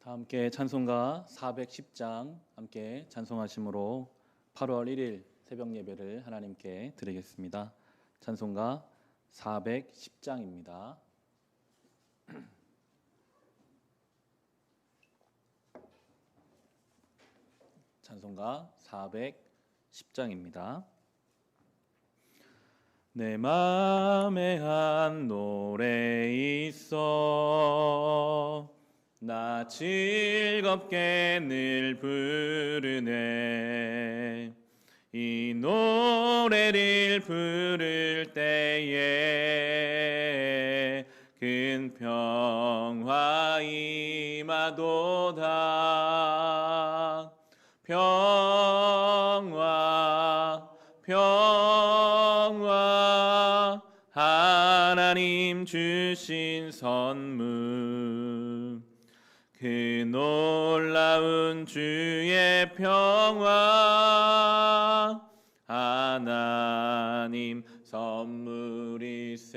다 함께 찬송가 410장 함께 찬송하심으로 8월 1일 새벽 예배를 하나님께 드리겠습니다. 찬송가 410장입니다. 찬송가 410장입니다. 내 맘에 한 노래 있어 나 즐겁게 늘 부르네. 이 노래를 부를 때에 큰 평화 임하도다. 평화 평화 하나님 주신 선물 그 놀라운 주의 평화 하나님 선물이세.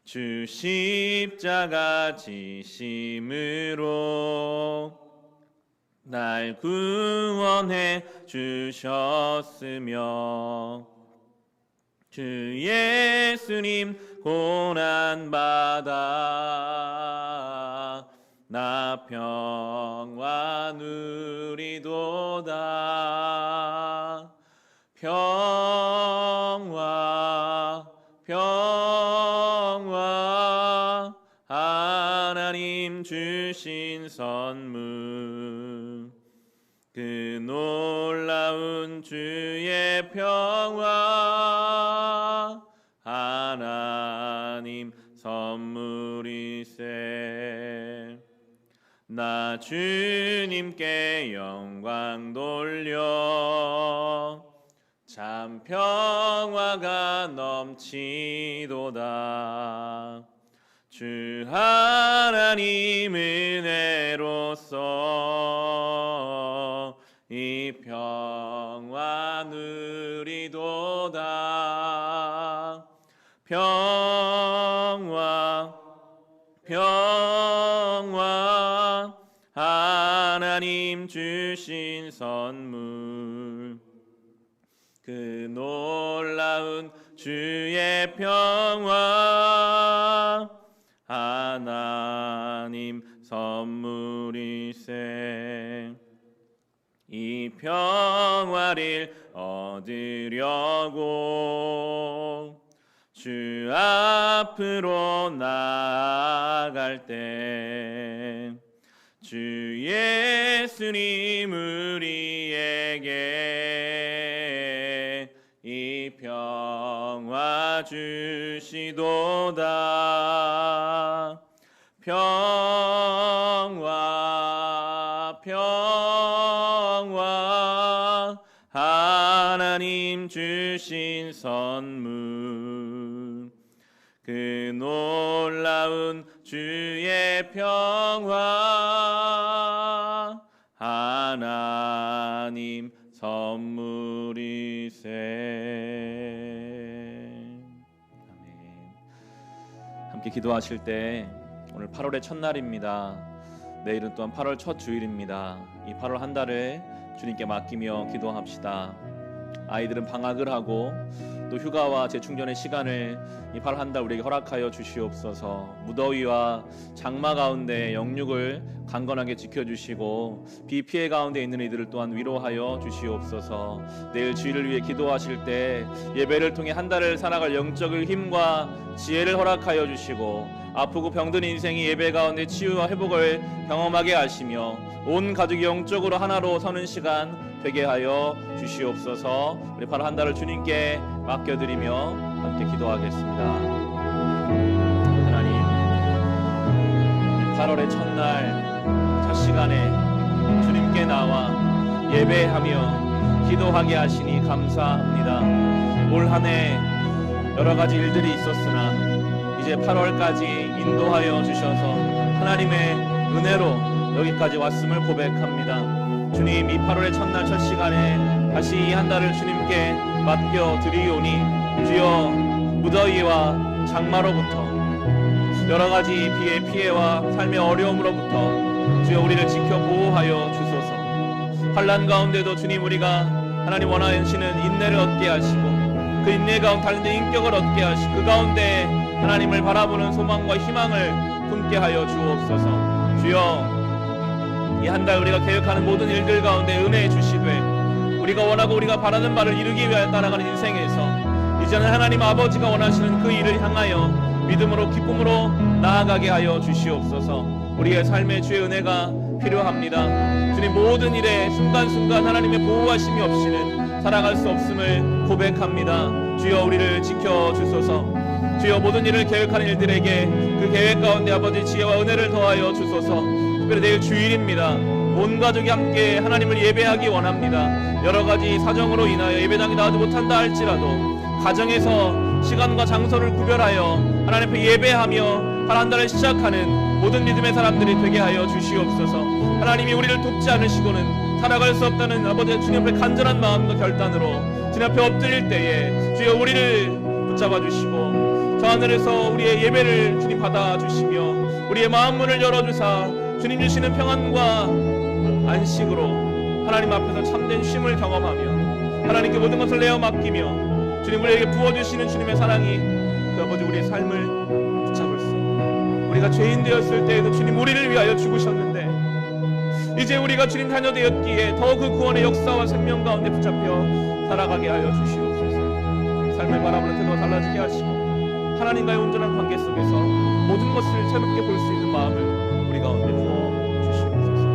주 십자가 지심으로 날 구원해 주셨으며 주 예수님 고난받아 나 평화 누리도다. 평화 평화 하나님 주신 선물 그 놀라운 주의 평화 하나님 선물이세. 나 주님께 영광 돌려 참 평화가 넘치도다. 주 하나님 은혜로서 이 평화 누리도다. 평화 평화 하나님 주신 선물 그 놀라운 주의 평화 하나님 선물이세. 이 평화를 얻으려고 주 앞으로 나아갈 때 주 예수님 우리에게 이 평화 주시도다. 평화 평화 하나님 주신 선물 그 놀라운 주의 평화 하나님 선물이세. 아멘. 함께 기도하실 때 오늘 8월의 첫날입니다. 내일은 또한 8월 첫 주일입니다. 이 8월 한 달을 주님께 맡기며 기도합시다. 아이들은 방학을 하고 또 휴가와 재충전의 시간을 이 8월 한 달 우리에게 허락하여 주시옵소서. 무더위와 장마 가운데 영육을 강건하게 지켜주시고 비 피해 가운데 있는 이들을 또한 위로하여 주시옵소서. 내일 주일을 위해 기도하실 때 예배를 통해 한 달을 살아갈 영적인 힘과 지혜를 허락하여 주시고 아프고 병든 인생이 예배 가운데 치유와 회복을 경험하게 하시며 온 가족이 영적으로 하나로 서는 시간 되게 하여 주시옵소서. 우리 바로 한 달을 주님께 맡겨드리며 함께 기도하겠습니다. 하나님, 8월의 첫날 첫 시간에 주님께 나와 예배하며 기도하게 하시니 감사합니다. 올 한 해 여러 가지 일들이 있었으나 이제 8월까지 인도하여 주셔서 하나님의 은혜로 여기까지 왔음을 고백합니다. 주님, 이 8월의 첫날 첫 시간에 다시 이 한 달을 주님께 맡겨드리오니 주여 무더위와 장마로부터 여러 가지 비의 피해와 삶의 어려움으로부터 주여 우리를 지켜 보호하여 주소서. 환난 가운데도 주님, 우리가 하나님 원하시는 인내를 얻게 하시고 그 인내 가운데 달린 인격을 얻게 하시고 그 가운데 하나님을 바라보는 소망과 희망을 품게 하여 주옵소서. 주여, 이 한 달 우리가 계획하는 모든 일들 가운데 은혜 주시되 우리가 원하고 우리가 바라는 바를 이루기 위하여 따라가는 인생에서 이제는 하나님 아버지가 원하시는 그 일을 향하여 믿음으로 기쁨으로 나아가게 하여 주시옵소서. 우리의 삶에 주의 은혜가 필요합니다. 주님, 모든 일에 순간순간 하나님의 보호하심이 없이는 살아갈 수 없음을 고백합니다. 주여, 우리를 지켜주소서. 주여, 모든 일을 계획하는 일들에게 그 계획 가운데 아버지 지혜와 은혜를 더하여 주소서. 특별히 내일 주일입니다. 온 가족이 함께 하나님을 예배하기 원합니다. 여러 가지 사정으로 인하여 예배당에 나가지 못한다 할지라도 가정에서 시간과 장소를 구별하여 하나님 앞에 예배하며 한 달을 시작하는 모든 믿음의 사람들이 되게 하여 주시옵소서. 하나님이 우리를 돕지 않으시고는 살아갈 수 없다는 아버지 주님 앞에 간절한 마음과 결단으로 주님 앞에 엎드릴 때에 주여 우리를 붙잡아 주시고 저 하늘에서 우리의 예배를 주님 받아주시며 우리의 마음 문을 열어주사 주님 주시는 평안과 안식으로 하나님 앞에서 참된 쉼을 경험하며 하나님께 모든 것을 내어 맡기며 주님 우리에게 부어주시는 주님의 사랑이 그 아버지 우리의 삶을 붙잡을 수, 우리가 죄인 되었을 때에도 주님 우리를 위하여 죽으셨는데 이제 우리가 주님 자녀 되었기에 더 그 구원의 역사와 생명 가운데 붙잡혀 살아가게 하여 주시옵소서. 삶을 바라보는 태도가 달라지게 하시고 하나님과의 온전한 관계 속에서 모든 것을 새롭게 볼 수 있는 마음을 우리 가운데 부어 주시옵소서.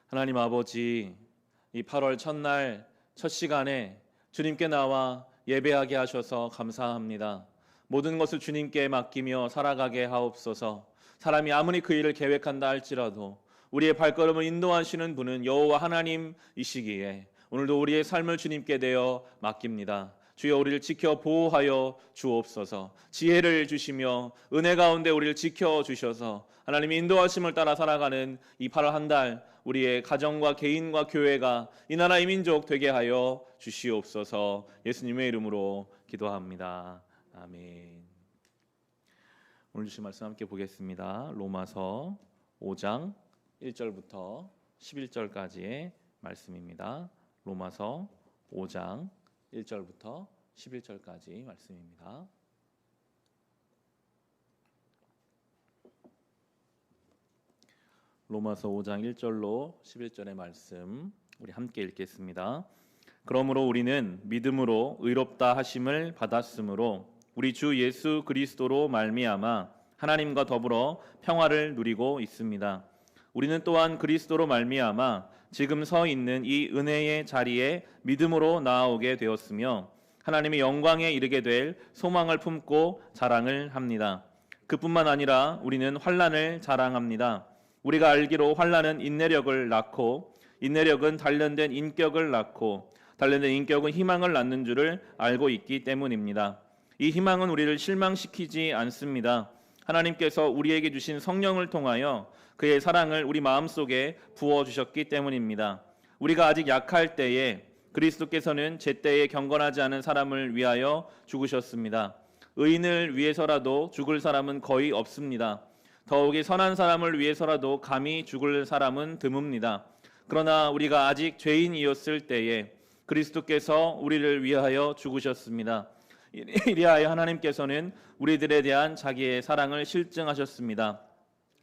하나님 아버지, 이 8월 첫날 첫 시간에 주님께 나와 예배하게 하셔서 감사합니다. 모든 것을 주님께 맡기며 살아가게 하옵소서. 사람이 아무리 그 일을 계획한다 할지라도 우리의 발걸음을 인도하시는 분은 여호와 하나님이시기에 오늘도 우리의 삶을 주님께 내어 맡깁니다. 주여 우리를 지켜 보호하여 주옵소서. 지혜를 주시며 은혜 가운데 우리를 지켜 주셔서 하나님의 인도하심을 따라 살아가는 이 8월 한 달 우리의 가정과 개인과 교회가 이 나라 이 민족 되게 하여 주시옵소서. 예수님의 이름으로 기도합니다. 아멘. 오늘 주신 말씀 함께 보겠습니다. 로마서 5장 1절부터 11절까지의 말씀입니다. 로마서 5장 1절부터 11절까지 말씀입니다. 로마서 5장 1절로 11절의 말씀 우리 함께 읽겠습니다. 그러므로 우리는 믿음으로 의롭다 하심을 받았으므로 우리 주 예수 그리스도로 말미암아 하나님과 더불어 평화를 누리고 있습니다. 우리는 또한 그리스도로 말미암아 지금 서 있는 이 은혜의 자리에 믿음으로 나아오게 되었으며 하나님의 영광에 이르게 될 소망을 품고 자랑을 합니다. 그뿐만 아니라 우리는 환난을 자랑합니다. 우리가 알기로 환난은 인내력을 낳고 인내력은 단련된 인격을 낳고 단련된 인격은 희망을 낳는 줄을 알고 있기 때문입니다. 이 희망은 우리를 실망시키지 않습니다. 하나님께서 우리에게 주신 성령을 통하여 그의 사랑을 우리 마음속에 부어주셨기 때문입니다. 우리가 아직 약할 때에 그리스도께서는 제때에 경건하지 않은 사람을 위하여 죽으셨습니다. 의인을 위해서라도 죽을 사람은 거의 없습니다. 더욱이 선한 사람을 위해서라도 감히 죽을 사람은 드뭅니다. 그러나 우리가 아직 죄인이었을 때에 그리스도께서 우리를 위하여 죽으셨습니다. 이리하여 하나님께서는 우리들에 대한 자기의 사랑을 실증하셨습니다.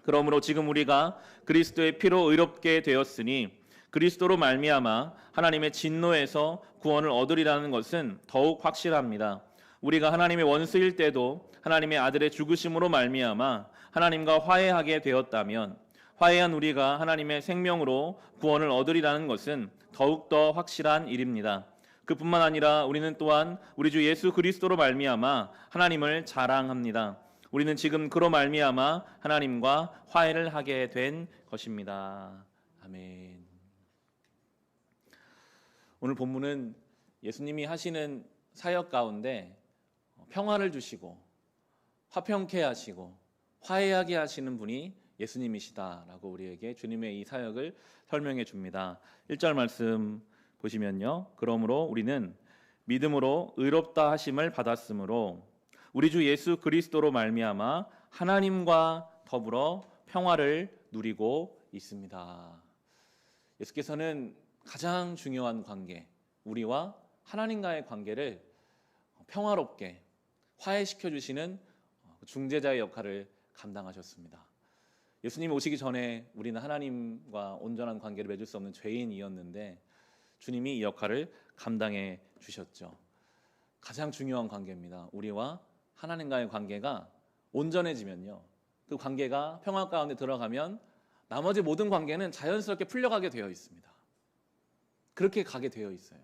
그러므로 지금 우리가 그리스도의 피로 의롭게 되었으니 그리스도로 말미암아 하나님의 진노에서 구원을 얻으리라는 것은 더욱 확실합니다. 우리가 하나님의 원수일 때도 하나님의 아들의 죽으심으로 말미암아 하나님과 화해하게 되었다면 화해한 우리가 하나님의 생명으로 구원을 얻으리라는 것은 더욱더 확실한 일입니다. 그뿐만 아니라 우리는 또한 우리 주 예수 그리스도로 말미암아 하나님을 자랑합니다. 우리는 지금 그로 말미암아 하나님과 화해를 하게 된 것입니다. 아멘. 오늘 본문은 예수님이 하시는 사역 가운데 평화를 주시고 화평케 하시고 화해하게 하시는 분이 예수님이시다라고 우리에게 주님의 이 사역을 설명해 줍니다. 1절 말씀 보시면요. 그러므로 우리는 믿음으로 의롭다 하심을 받았으므로 우리 주 예수 그리스도로 말미암아 하나님과 더불어 평화를 누리고 있습니다. 예수께서는 가장 중요한 관계, 우리와 하나님과의 관계를 평화롭게 화해시켜 주시는 중재자의 역할을 감당하셨습니다. 예수님이 오시기 전에 우리는 하나님과 온전한 관계를 맺을 수 없는 죄인이었는데 주님이 이 역할을 감당해 주셨죠. 가장 중요한 관계입니다. 우리와 하나님과의 관계가 온전해지면요, 그 관계가 평화 가운데 들어가면 나머지 모든 관계는 자연스럽게 풀려가게 되어 있습니다. 그렇게 가게 되어 있어요.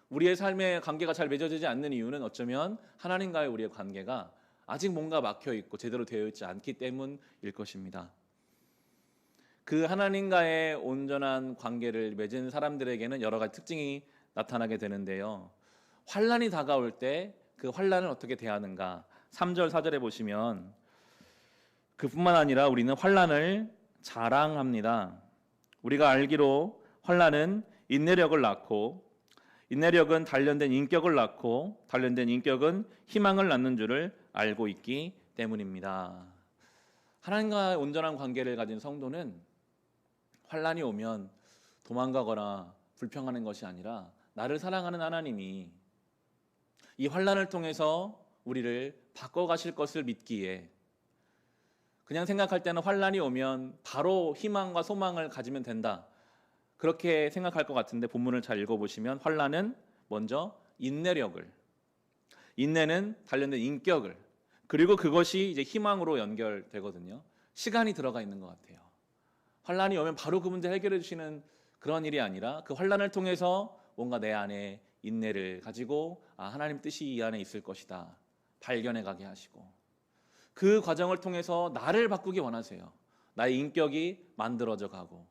우리의 삶의 관계가 잘 맺어지지 않는 이유는 어쩌면 하나님과의 우리의 관계가 아직 뭔가 막혀 있고 제대로 되어 있지 않기 때문일 것입니다. 그 하나님과의 온전한 관계를 맺은 사람들에게는 여러 가지 특징이 나타나게 되는데요. 환난이 다가올 때 그 환난을 어떻게 대하는가? 3절, 4절에 보시면 그뿐만 아니라 우리는 환난을 자랑합니다. 우리가 알기로 환난은 인내력을 낳고 인내력은 단련된 인격을 낳고 단련된 인격은 희망을 낳는 줄을 알고 있기 때문입니다. 하나님과 온전한 관계를 가진 성도는 환난이 오면 도망가거나 불평하는 것이 아니라 나를 사랑하는 하나님이 이 환난을 통해서 우리를 바꿔가실 것을 믿기에, 그냥 생각할 때는 환난이 오면 바로 희망과 소망을 가지면 된다, 그렇게 생각할 것 같은데 본문을 잘 읽어보시면 환난은 먼저 인내력을, 인내는 단련된 인격을, 그리고 그것이 이제 희망으로 연결되거든요. 시간이 들어가 있는 것 같아요. 환난이 오면 바로 그 문제 해결해 주시는 그런 일이 아니라 그 환난을 통해서 뭔가 내 안에 인내를 가지고 하나님 뜻이 이 안에 있을 것이다 발견해 가게 하시고, 그 과정을 통해서 나를 바꾸기 원하세요. 나의 인격이 만들어져 가고,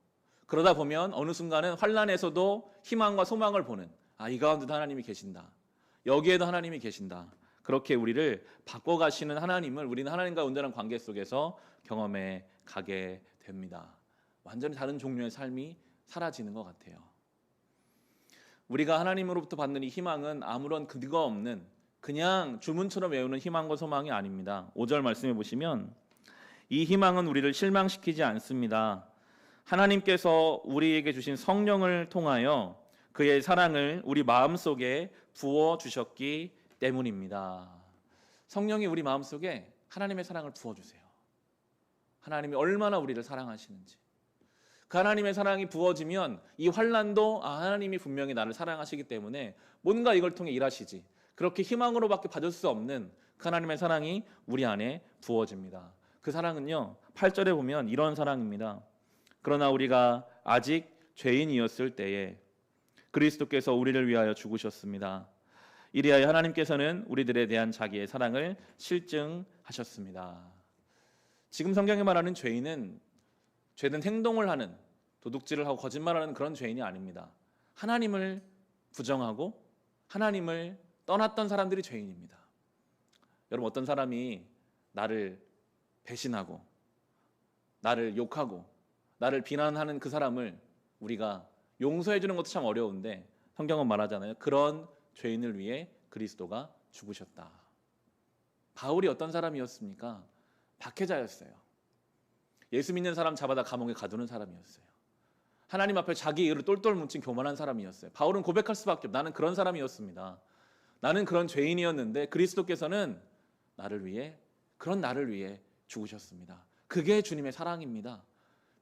그러다 보면 어느 순간은 환난에서도 희망과 소망을 보는, 이 가운데도 하나님이 계신다, 여기에도 하나님이 계신다, 그렇게 우리를 바꿔가시는 하나님을 우리는 하나님과 온전한 관계 속에서 경험해 가게 됩니다. 완전히 다른 종류의 삶이 사라지는 것 같아요. 우리가 하나님으로부터 받는 이 희망은 아무런 근거 없는 그냥 주문처럼 외우는 희망과 소망이 아닙니다. 5절 말씀해 보시면 이 희망은 우리를 실망시키지 않습니다. 하나님께서 우리에게 주신 성령을 통하여 그의 사랑을 우리 마음속에 부어주셨기 때문입니다. 성령이 우리 마음속에 하나님의 사랑을 부어주세요. 하나님이 얼마나 우리를 사랑하시는지, 그 하나님의 사랑이 부어지면 이 환난도 하나님이 분명히 나를 사랑하시기 때문에 뭔가 이걸 통해 일하시지, 그렇게 희망으로밖에 받을 수 없는 그 하나님의 사랑이 우리 안에 부어집니다. 그 사랑은요, 8절에 보면 이런 사랑입니다. 그러나 우리가 아직 죄인이었을 때에 그리스도께서 우리를 위하여 죽으셨습니다. 이리하여 하나님께서는 우리들에 대한 자기의 사랑을 실증하셨습니다. 지금 성경에 말하는 죄인은 죄된 행동을 하는, 도둑질을 하고 거짓말하는 그런 죄인이 아닙니다. 하나님을 부정하고 하나님을 떠났던 사람들이 죄인입니다. 여러분, 어떤 사람이 나를 배신하고 나를 욕하고 나를 비난하는 그 사람을 우리가 용서해 주는 것도 참 어려운데 성경은 말하잖아요. 그런 죄인을 위해 그리스도가 죽으셨다. 바울이 어떤 사람이었습니까? 박해자였어요. 예수 믿는 사람 잡아다 감옥에 가두는 사람이었어요. 하나님 앞에 자기 의를 똘똘 뭉친 교만한 사람이었어요. 바울은 고백할 수밖에 없어요. 나는 그런 사람이었습니다. 나는 그런 죄인이었는데 그리스도께서는 나를 위해, 그런 나를 위해 죽으셨습니다. 그게 주님의 사랑입니다.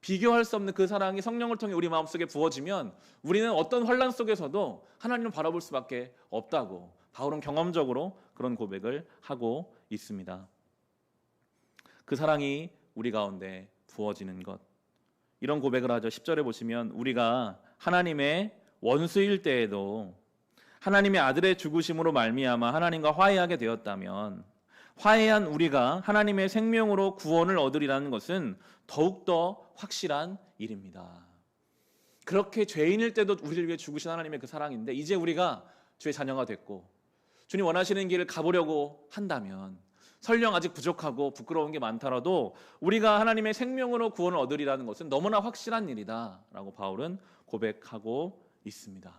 비교할 수 없는 그 사랑이 성령을 통해 우리 마음속에 부어지면 우리는 어떤 환난 속에서도 하나님을 바라볼 수밖에 없다고 바울은 경험적으로 그런 고백을 하고 있습니다. 그 사랑이 우리 가운데 부어지는 것, 이런 고백을 하죠. 10절에 보시면 우리가 하나님의 원수일 때에도 하나님의 아들의 죽으심으로 말미암아 하나님과 화해하게 되었다면 화해한 우리가 하나님의 생명으로 구원을 얻으리라는 것은 더욱더 확실한 일입니다. 그렇게 죄인일 때도 우리를 위해 죽으신 하나님의 그 사랑인데, 이제 우리가 주의 자녀가 됐고 주님 원하시는 길을 가보려고 한다면 설령 아직 부족하고 부끄러운 게 많더라도 우리가 하나님의 생명으로 구원을 얻으리라는 것은 너무나 확실한 일이다라고 바울은 고백하고 있습니다.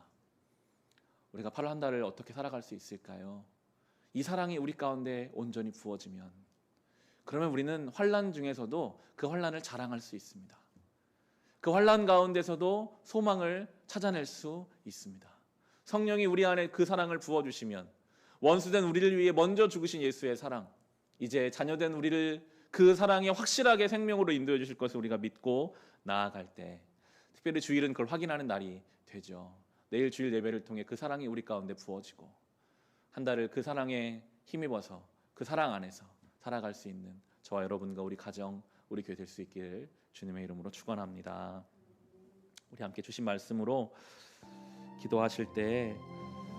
우리가 8월 한 달을 어떻게 살아갈 수 있을까요? 이 사랑이 우리 가운데 온전히 부어지면, 그러면 우리는 환난 중에서도 그 환난을 자랑할 수 있습니다. 그 환난 가운데서도 소망을 찾아낼 수 있습니다. 성령이 우리 안에 그 사랑을 부어주시면 원수된 우리를 위해 먼저 죽으신 예수의 사랑, 이제 자녀된 우리를 그 사랑에 확실하게 생명으로 인도해 주실 것을 우리가 믿고 나아갈 때, 특별히 주일은 그걸 확인하는 날이 되죠. 내일 주일 예배를 통해 그 사랑이 우리 가운데 부어지고 한 달을 그 사랑에 힘입어서 그 사랑 안에서 살아갈 수 있는 저와 여러분과 우리 가정, 우리 교회 될 수 있기를 주님의 이름으로 축원합니다. 우리 함께 주신 말씀으로 기도하실 때,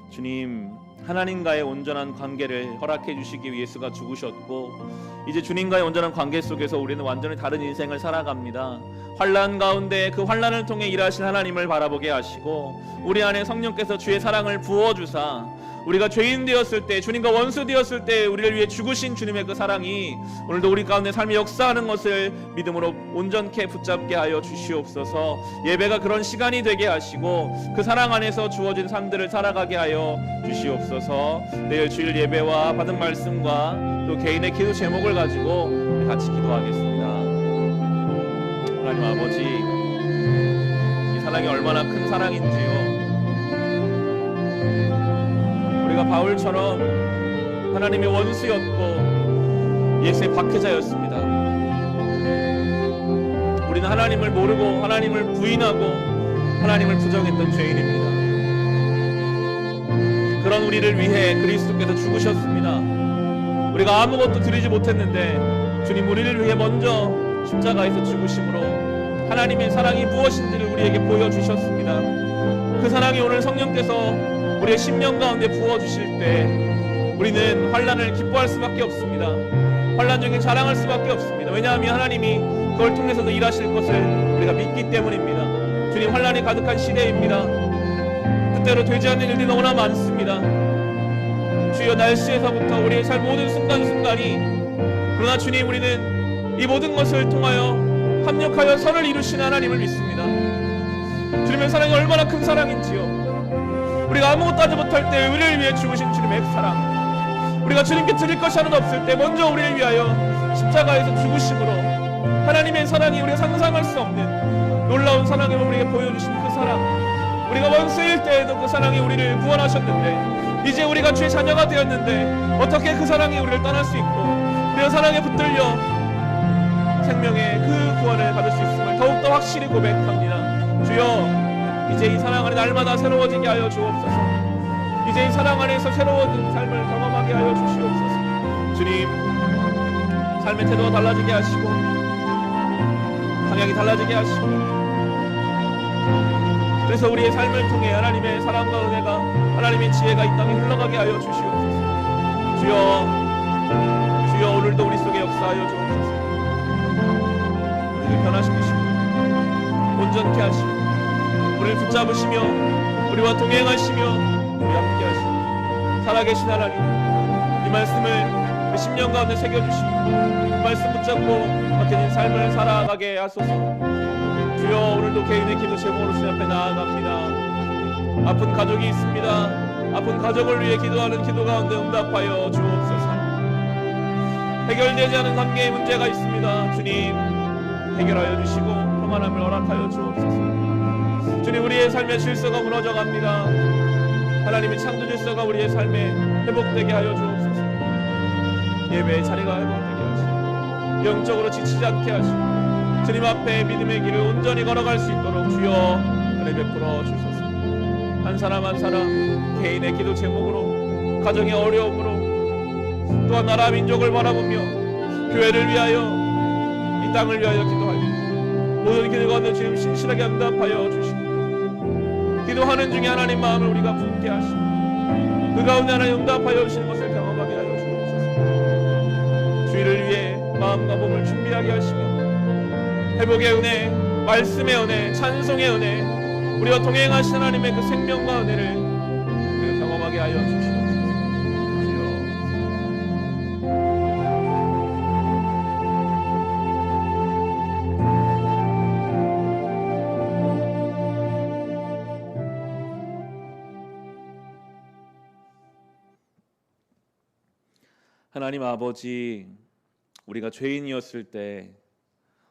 주님, 하나님과의 온전한 관계를 허락해 주시기 위해 예수가 죽으셨고, 이제 주님과의 온전한 관계 속에서 우리는 완전히 다른 인생을 살아갑니다. 환난 가운데 그 환난을 통해 일하실 하나님을 바라보게 하시고, 우리 안에 성령께서 주의 사랑을 부어주사 우리가 죄인 되었을 때, 주님과 원수 되었을 때 우리를 위해 죽으신 주님의 그 사랑이 오늘도 우리 가운데 삶에 역사하는 것을 믿음으로 온전케 붙잡게 하여 주시옵소서. 예배가 그런 시간이 되게 하시고 그 사랑 안에서 주어진 삶들을 살아가게 하여 주시옵소서. 내일 주일 예배와 받은 말씀과 또 개인의 기도 제목을 가지고 같이 기도하겠습니다. 하나님 아버지, 이 사랑이 얼마나 큰 사랑인지요, 우리가 바울처럼 하나님의 원수였고 예수의 박해자였습니다. 우리는 하나님을 모르고 하나님을 부인하고 하나님을 부정했던 죄인입니다. 그런 우리를 위해 그리스도께서 죽으셨습니다. 우리가 아무것도 드리지 못했는데 주님 우리를 위해 먼저 십자가에서 죽으심으로 하나님의 사랑이 무엇인지를 우리에게 보여주셨습니다. 그 사랑이 오늘 성령께서 우리의 심령 가운데 부어주실 때 우리는 환난을 기뻐할 수밖에 없습니다. 환난 중에 자랑할 수밖에 없습니다. 왜냐하면 하나님이 그걸 통해서도 일하실 것을 우리가 믿기 때문입니다. 주님, 환난이 가득한 시대입니다. 뜻대로 되지 않는 일들이 너무나 많습니다. 주여, 날씨에서부터 우리의 삶 모든 순간순간이, 그러나 주님, 우리는 이 모든 것을 통하여 합력하여 선을 이루시는 하나님을 믿습니다. 주님의 사랑이 얼마나 큰 사랑인지요, 우리가 아무것도 하지 못할 때 우리를 위해 죽으신 주님의 사랑, 우리가 주님께 드릴 것이 하나도 없을 때 먼저 우리를 위하여 십자가에서 죽으심으로 하나님의 사랑이 우리가 상상할 수 없는 놀라운 사랑을 우리에게 보여주신 그 사랑, 우리가 원수일 때에도 그 사랑이 우리를 구원하셨는데, 이제 우리가 주의 자녀가 되었는데 어떻게 그 사랑이 우리를 떠날 수 있고 우리가 사랑에 붙들려 생명의 그 구원을 받을 수 있음을 더욱더 확실히 고백합니다. 주여, 이제 이 사랑 안에 날마다 새로워지게 하여 주옵소서. 이제 이 사랑 안에서 새로워진 삶을 경험하게 하여 주시옵소서. 주님, 삶의 태도가 달라지게 하시고 방향이 달라지게 하시고, 그래서 우리의 삶을 통해 하나님의 사랑과 은혜가, 하나님의 지혜가 이 땅에 흘러가게 하여 주시옵소서. 주여, 주여, 오늘도 우리 속에 역사하여 주옵소서. 우리를 변화시키시고 온전케 하시고 우리를 붙잡으시며 우리와 동행하시며 우리 함께 하시고, 살아계신 하나님, 이 말씀을 심령 가운데 새겨주시고 이 말씀 붙잡고 박혀진 삶을 살아가게 하소서. 주여, 오늘도 개인의 기도 제목으로 주님 앞에 나아갑니다. 아픈 가족이 있습니다. 아픈 가족을 위해 기도하는 기도 가운데 응답하여 주옵소서. 해결되지 않은 관계의 문제가 있습니다. 주님, 해결하여 주시고 평안함을 허락하여 주옵소서. 주님, 우리의 삶의 질서가 무너져갑니다. 하나님의 창조 질서가 우리의 삶에 회복되게 하여 주옵소서. 예배의 자리가 회복되게 하시고 영적으로 지치지 않게 하시고 주님 앞에 믿음의 길을 온전히 걸어갈 수 있도록 주여 은혜 베풀어 주소서. 한 사람 한 사람 개인의 기도 제목으로, 가정의 어려움으로, 또한 나라 민족을 바라보며 교회를 위하여, 이 땅을 위하여 기도하며 모든 기도 가운데 주님 신실하게 응답하여 주시고, 기도하는 중에 하나님 마음을 우리가 품게 하시고 그 가운데 하나님 응답하여 주시는 것을 경험하게 하여 주옵소서. 주의를 위해 마음과 몸을 준비하게 하시며 회복의 은혜, 말씀의 은혜, 찬송의 은혜, 우리와 동행하신 하나님의 그 생명과 은혜를 우리가 경험하게 하여 주시옵소서. 하나님 아버지, 우리가 죄인이었을 때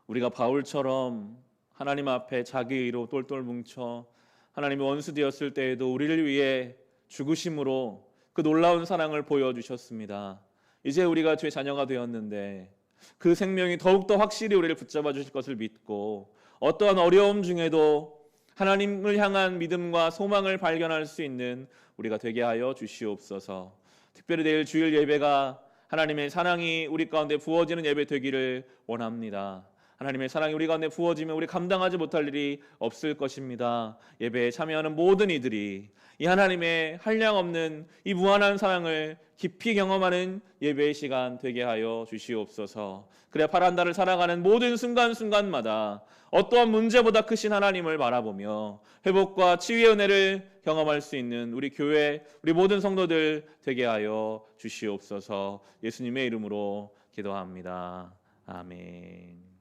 우리가 바울처럼 하나님 앞에 자기 의로 똘똘 뭉쳐 하나님의 원수 되었을 때에도 우리를 위해 죽으심으로 그 놀라운 사랑을 보여주셨습니다. 이제 우리가 주의 자녀가 되었는데 그 생명이 더욱더 확실히 우리를 붙잡아 주실 것을 믿고 어떠한 어려움 중에도 하나님을 향한 믿음과 소망을 발견할 수 있는 우리가 되게 하여 주시옵소서. 특별히 내일 주일 예배가 하나님의 사랑이 우리 가운데 부어지는 예배 되기를 원합니다. 하나님의 사랑이 우리 가운데 부어지면 우리 감당하지 못할 일이 없을 것입니다. 예배에 참여하는 모든 이들이 이 하나님의 한량없는 이 무한한 사랑을 깊이 경험하는 예배의 시간 되게 하여 주시옵소서. 그래 파란 달을 살아가는 모든 순간순간마다 어떠한 문제보다 크신 하나님을 바라보며 회복과 치유의 은혜를 경험할 수 있는 우리 교회, 우리 모든 성도들 되게 하여 주시옵소서. 예수님의 이름으로 기도합니다. 아멘.